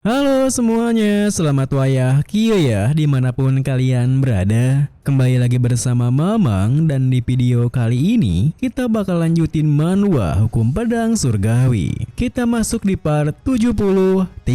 Halo semuanya, selamat wayah Kio ya dimanapun kalian berada. Kembali lagi bersama Mamang dan di video kali ini kita bakal lanjutin manhwa Hukum Pedang Surgawi. Kita masuk di part 73.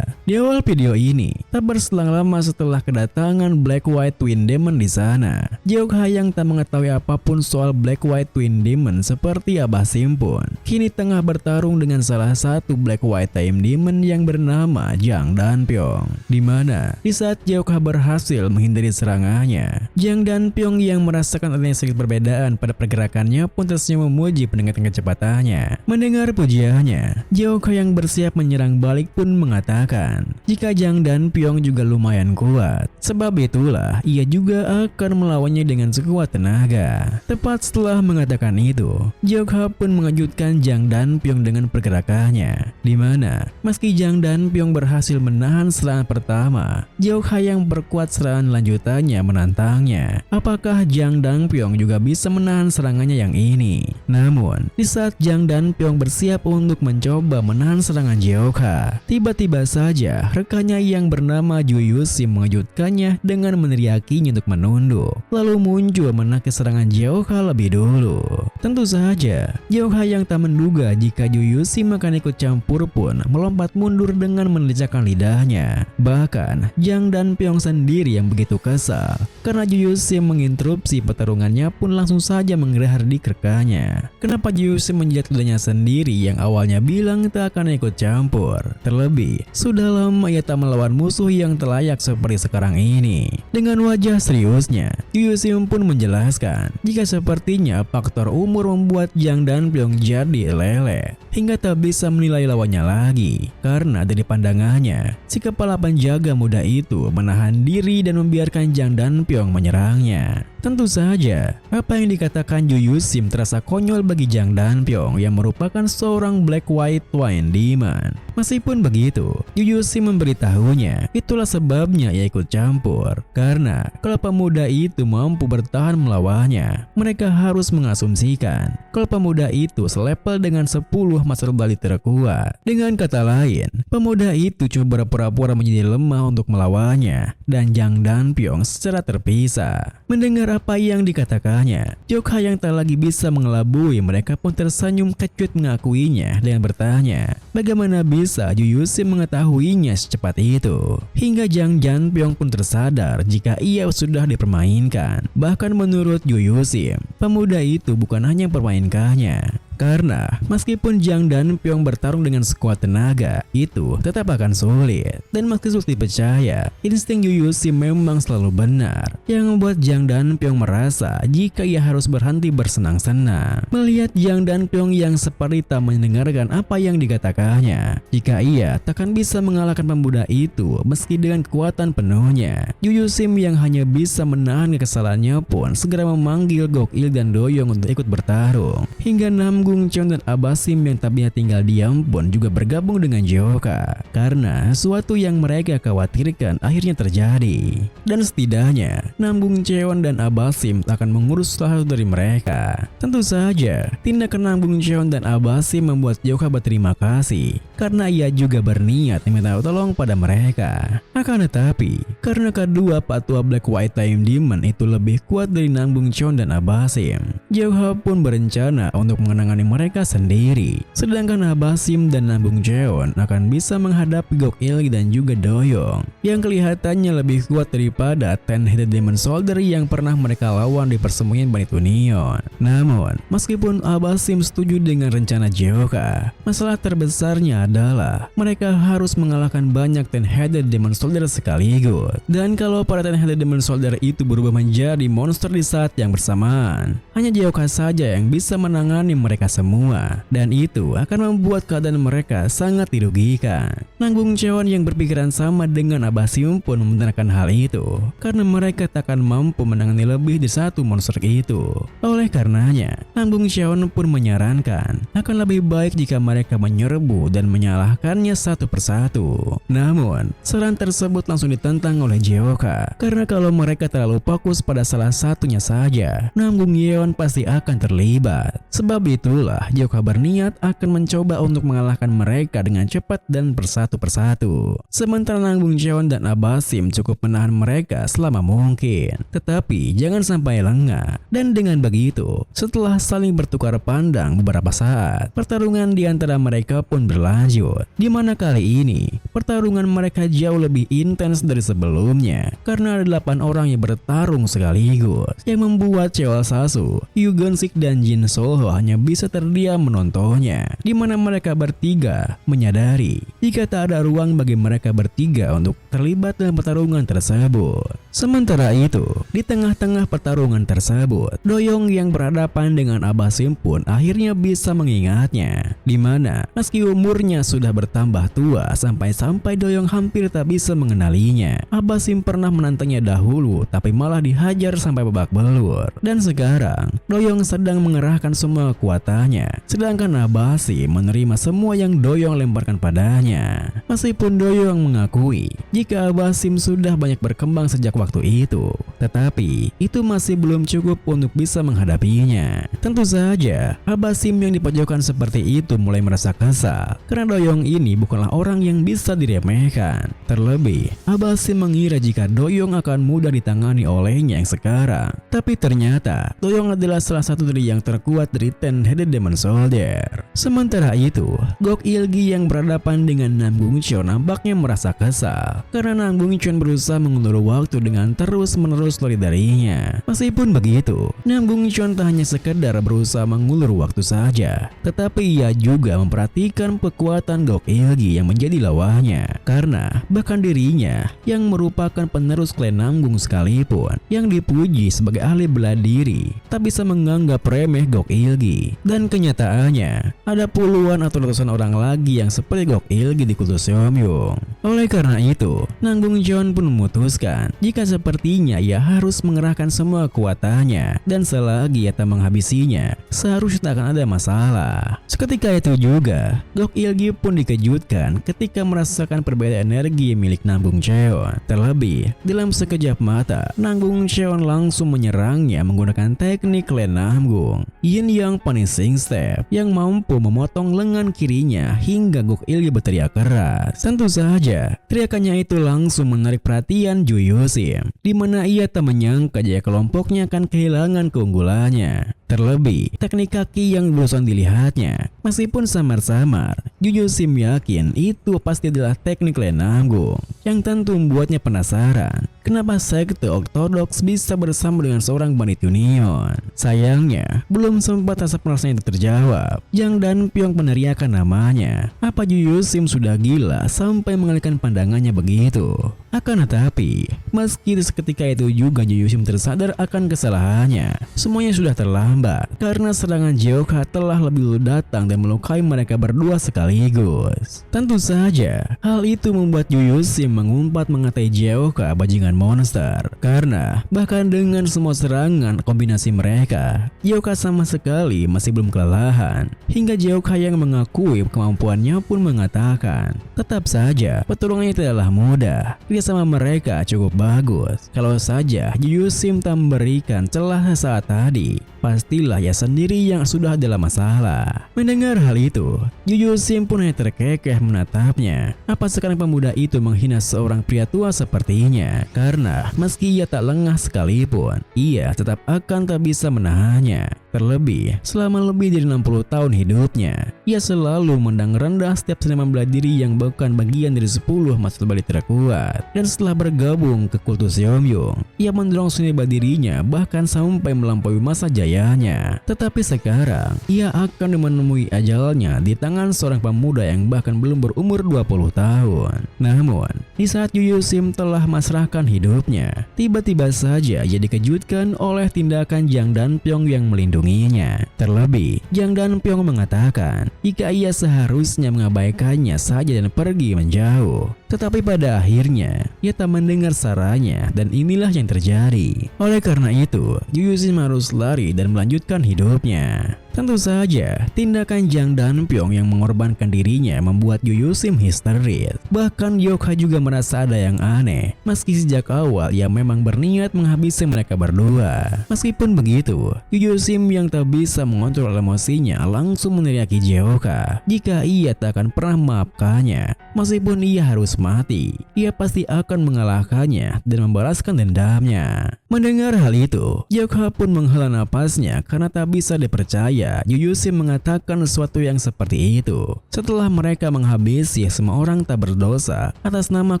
Di awal video ini, tak berselang lama setelah kedatangan Black White Twin Demon di sana, Jeokha yang tak mengetahui apapun soal Black White Twin Demon seperti Abah Sim pun kini tengah bertarung dengan salah satu Black White Time Demon yang bernama Jang Danpyeong. Dimana di saat Jeokha berhasil menghindari serangannya, Jang Danpyeong yang merasakan adanya sedikit perbedaan pada pergerakannya pun tersenyum memuji peningkatan kecepatannya. Mendengar pujiannya, Jeokha yang bersiap menyerang balik pun mengatakan jika Jang Danpyeong juga lumayan kuat, sebab itulah ia juga akan melawannya dengan sekuat tenaga. Tepat setelah mengatakan itu, Jeokha pun mengejutkan Jang Danpyeong dengan pergerakannya, dimana meski Jang Danpyeong berhasil menahan serangan pertama, Jeokha yang berkuat serangan lanjutannya menantangnya. Apakah Jang Danpyeong juga bisa menahan serangannya yang ini? Namun, di saat Jang Danpyeong bersiap untuk mencoba menahan serangan Jeokha, tiba-tiba saja rekannya yang bernama Ju Yusim mengejutkannya dengan meneriakinya untuk menunduk. Lalu muncul menakis serangan Jeokha lebih dulu. Tentu saja, Jeokha yang tak menduga jika Ju Yusim akan ikut campur pun melompat mundur dengan menelicakkan lidahnya. Bahkan, Jang Danpyeong sendiri yang begitu kesal karena Ju Yusim menginterupsi pertarungannya pun langsung saja menggerdik rekannya. Kenapa Ju Yusim menjilat lidahnya sendiri yang awalnya bilang tak akan ikut campur? Terlebih, sudah lama ia tak melawan musuh yang terlayak seperti sekarang ini. Dengan wajah seriusnya, Ju Yusim pun menjelaskan jika sepertinya faktor umur membuat Jang Danpyeong jadi lele hingga tak bisa menilai lawannya lagi. Karena dari pandangannya, si kepala penjaga muda itu menahan diri dan membiarkan Jang Danpyeong menyerangnya. Tentu saja, apa yang dikatakan Ju Yusim terasa konyol bagi Jang Danpyeong yang merupakan seorang Black White Twin Demon. Meskipun begitu, Ju Yusim memberitahunya itulah sebabnya ia ikut campur. Karena kalau pemuda itu mampu bertahan melawannya, mereka harus mengasumsikan kalau pemuda itu selepel dengan 10 master bali terkuat. Dengan kata lain, pemuda itu coba berpura-pura menjadi lemah untuk melawannya dan Jang Danpyeong secara terpisah. Mendengar apa yang dikatakannya, Jeokha yang tak lagi bisa mengelabui mereka pun tersenyum kecut mengakuinya dengan bertanya, bagaimana bisa Ju Yusim mengetahuinya secepat itu? Hingga Jang Danpyeong pun tersadar jika ia sudah dipermainkan. Bahkan menurut Ju Yusim, pemuda itu bukan hanya mempermainkannya. Karena meskipun Jang Danpyeong bertarung dengan sekuat tenaga, itu tetap akan sulit. Dan meski sulit dipercaya, insting Ju Yusim memang selalu benar, yang membuat Jang Danpyeong merasa jika ia harus berhenti bersenang-senang melihat Jang Danpyeong yang seperti tak mendengarkan apa yang dikatakannya. Jika ia takkan bisa mengalahkan pemuda itu meski dengan kekuatan penuhnya, Ju Yusim yang hanya bisa menahan kekesalannya pun segera memanggil Gokil dan Doyoung untuk ikut bertarung. Hingga Gung Cheon dan Abah Sim yang tadinya tinggal diam pun juga bergabung dengan Jeokha karena sesuatu yang mereka khawatirkan akhirnya terjadi. Dan setidaknya Gung Cheon dan Abah Sim akan mengurus salah satu dari mereka. Tentu saja tindakan Gung Cheon dan Abah Sim membuat Jeokha berterima kasih karena ia juga berniat meminta tolong pada mereka. Akan tetapi karena kedua patua Black White Time Demon itu lebih kuat dari Gung Cheon dan Abah Sim, Jeokha pun berencana untuk mengenangkan mereka sendiri. Sedangkan Abah Sim dan Gung Cheon akan bisa menghadapi Gokil dan juga Doyoung yang kelihatannya lebih kuat daripada Ten-Headed Demon Soldier yang pernah mereka lawan di persembunyian Bani Tunion. Namun, meskipun Abah Sim setuju dengan rencana Jeokha, masalah terbesarnya adalah mereka harus mengalahkan banyak Ten-Headed Demon Soldier sekaligus. Dan kalau para Ten-Headed Demon Soldier itu berubah menjadi monster di saat yang bersamaan, hanya Jeokha saja yang bisa menangani mereka semua, dan itu akan membuat keadaan mereka sangat dirugikan. Gung Cheon yang berpikiran sama dengan Abah Sim pun membenarkan hal itu karena mereka takkan mampu menangani lebih dari satu monster itu. Oleh karenanya, Gung Cheon pun menyarankan akan lebih baik jika mereka menyerbu dan menyalahkannya satu persatu. Namun, saran tersebut langsung ditentang oleh Jeokha karena kalau mereka terlalu fokus pada salah satunya saja, Gung Yeon pasti akan terlibat. Sebab itu itulah Joka berniat akan mencoba untuk mengalahkan mereka dengan cepat dan persatu. Sementara Nangbung Cheon dan Abasim cukup menahan mereka selama mungkin. Tetapi jangan sampai lengah. Dan dengan begitu, setelah saling bertukar pandang beberapa saat, pertarungan di antara mereka pun berlanjut. Di mana kali ini, pertarungan mereka jauh lebih intens dari sebelumnya. Karena ada 8 orang yang bertarung sekaligus, yang membuat Cheol Sasu, Yu Geun-sik dan Jin Soho hanya bisa terdiam menontonnya, di mana mereka bertiga menyadari jika tak ada ruang bagi mereka bertiga untuk terlibat dalam pertarungan tersebut. Sementara itu, di tengah-tengah pertarungan tersebut, Doyoung yang berhadapan dengan Abasim pun akhirnya bisa mengingatnya, di mana meski umurnya sudah bertambah tua sampai Doyoung hampir tak bisa mengenalinya. Abasim pernah menantangnya dahulu, tapi malah dihajar sampai babak belur. Dan sekarang, Doyoung sedang mengerahkan semua kekuatannya, sedangkan Abasim menerima semua yang Doyoung lemparkan padanya. Meskipun Doyoung mengakui jika Abasim sudah banyak berkembang sejak waktu itu, tetapi itu masih belum cukup untuk bisa menghadapinya. Tentu saja, Abasim yang dipojokkan seperti itu mulai merasa kesal, karena Doyoung ini bukanlah orang yang bisa diremehkan. Terlebih, Abasim mengira jika Doyoung akan mudah ditangani olehnya yang sekarang. Tapi ternyata Doyoung adalah salah satu dari yang terkuat dari Ten-Headed Demon Soldier. Sementara itu, Gok Il-gi yang berhadapan dengan Nangbung Cheon nampaknya merasa kesal, karena Nangbung Cheon berusaha mengulur waktu dengan terus-menerus lari darinya. Meskipun begitu, Nangbung Cheon tak hanya sekedar berusaha mengulur waktu saja, tetapi ia juga memperhatikan kekuatan Gok Il-gi yang menjadi lawannya. Karena bahkan dirinya yang merupakan penerus klan Nangbung sekalipun, yang dipuji sebagai ahli bela diri, tak bisa menganggap remeh Gok Il-gi. Dan kenyataannya, ada puluhan atau ratusan orang lagi yang seperti Gok Il-gi di kultus Seomyung. Oleh karena itu, Nangbung Cheon pun memutuskan jika sepertinya ia harus mengerahkan semua kekuatannya, dan selagi ia tak menghabisinya, seharusnya tak akan ada masalah. Seketika itu juga, Gok Il-gi pun dikejutkan ketika merasakan perbedaan energi milik Nangbung Cheon. Terlebih, dalam sekejap mata, Nangbung Cheon langsung menyerangnya menggunakan teknik klan Nangbung, Yin Yang Punishing Step, yang mampu memotong lengan kirinya hingga Gok Il-gi berteriak keras. Tentu saja, teriakannya itu langsung menarik perhatian Ju Yusim, di mana ia tak menyangka jika kelompoknya akan kehilangan keunggulannya. Terlebih, teknik kaki yang bosan dilihatnya, meskipun samar-samar, Ju Yusim yakin itu pasti adalah teknik klan Nangbung, yang tentu membuatnya penasaran kenapa sekte ortodoks bisa bersama dengan seorang Bandit Union. Sayangnya, belum sempat rasa penasaran itu terjawab. Jang Dan Pyong meneriakkan namanya. Apa Ju Yusim sudah gila sampai mengalihkan pandangannya begitu? Akan tetapi, meski seketika itu juga Ju Yusim tersadar akan kesalahannya. Semuanya sudah terlambat, karena serangan Jeokha telah lebih dulu datang dan melukai mereka berdua sekaligus. Tentu saja, hal itu membuat Ju Yusim mengumpat mengatai Jeokha bajingan monster, karena bahkan dengan semua serangan kombinasi mereka, Jeokha sama sekali masih belum kelelahan. Hingga Jeokha yang mengakui kemampuannya pun mengatakan, tetap saja pertarungannya tidaklah mudah. Kerjasama mereka cukup bagus. Kalau saja Ju Yusim tak memberikan celah saat tadi, pastilah ia sendiri yang sudah dalam masalah. Mendengar hal itu, Ju Yusim pun hanya terkekeh menatapnya. Apa sekarang pemuda itu menghina seorang pria tua sepertinya? Karena meski ia tak lengah sekalipun, ia tetap akan tak bisa menahannya. Terlebih, selama lebih dari 60 tahun hidupnya, ia selalu mendang rendah setiap seniman bela diri yang bukan bagian dari 10 master bela terkuat. Dan setelah bergabung ke kultus Seomyung, ia mendorong seni bela dirinya bahkan sampai melampaui masa jayanya. Tetapi sekarang, ia akan menemui ajalnya di tangan seorang pemuda yang bahkan belum berumur 20 tahun. Namun, di saat Ju Yusim telah masrahkan hidupnya, tiba-tiba saja ia dikejutkan oleh tindakan Jang Dan Pyong yang melindunginya. Terlebih, Jang Dan Pyong mengatakan jika ia seharusnya mengabaikannya saja dan pergi menjauh. Tetapi pada akhirnya, ia tak mendengar sarannya dan inilah yang terjadi. Oleh karena itu, Ju Yusim harus lari dan melanjutkan hidupnya. Tentu saja, tindakan Jang dan Pyong yang mengorbankan dirinya membuat Yu Sim histeris. Bahkan Yoka juga merasa ada yang aneh, meski sejak awal ia memang berniat menghabisi mereka berdua. Meskipun begitu, Yu Sim yang tak bisa mengontrol emosinya langsung meneriaki Yoka jika ia tak akan pernah memaafkannya. Meskipun ia harus mati, ia pasti akan mengalahkannya dan membalaskan dendamnya. Mendengar hal itu, Yoka pun menghela napasnya karena tak bisa dipercaya Yu Sim mengatakan sesuatu yang seperti itu setelah mereka menghabisi semua orang tak berdosa atas nama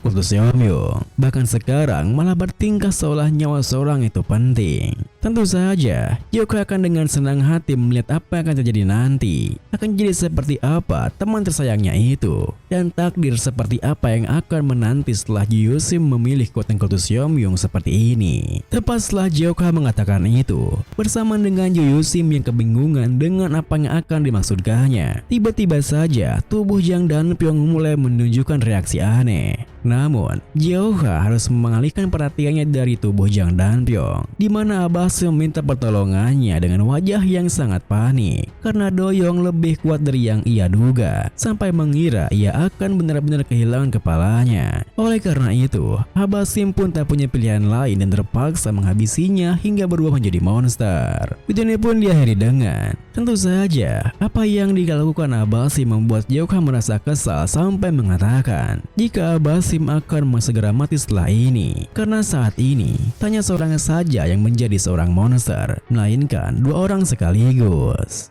kultus Yeomyung. Bahkan sekarang malah bertingkah seolah nyawa seorang itu penting. Tentu saja, Yoka akan dengan senang hati melihat apa yang akan terjadi nanti. Akan jadi seperti apa teman tersayangnya itu, dan takdir seperti apa yang akan menanti setelah Yu Sim memilih kekuatan kultus Yeomyung seperti ini. Tepat setelah Yoka mengatakan itu, bersamaan dengan Yu Sim yang kebingungan dengan apa yang akan dimaksudkannya, tiba-tiba saja tubuh Jang dan Pyong mulai menunjukkan reaksi aneh. Namun, Yoka harus mengalihkan perhatiannya dari tubuh Jang dan Pyong, di mana Abah Sim meminta pertolongannya dengan wajah yang sangat panik karena Doyong lebih kuat dari yang ia duga, sampai mengira ia akan benar-benar kehilangan kepalanya. Oleh karena itu, Abah Sim pun tak punya pilihan lain dan terpaksa menghabisinya hingga berubah menjadi monster. Video ini pun diakhiri dengan, tentu saja, apa yang dilakukan Abah Sim membuat Yoka merasa kesal sampai mengatakan jika Abah Sim akan segera mati setelah ini, karena saat ini hanya seorang saja yang menjadi seorang monster, melainkan dua orang sekaligus.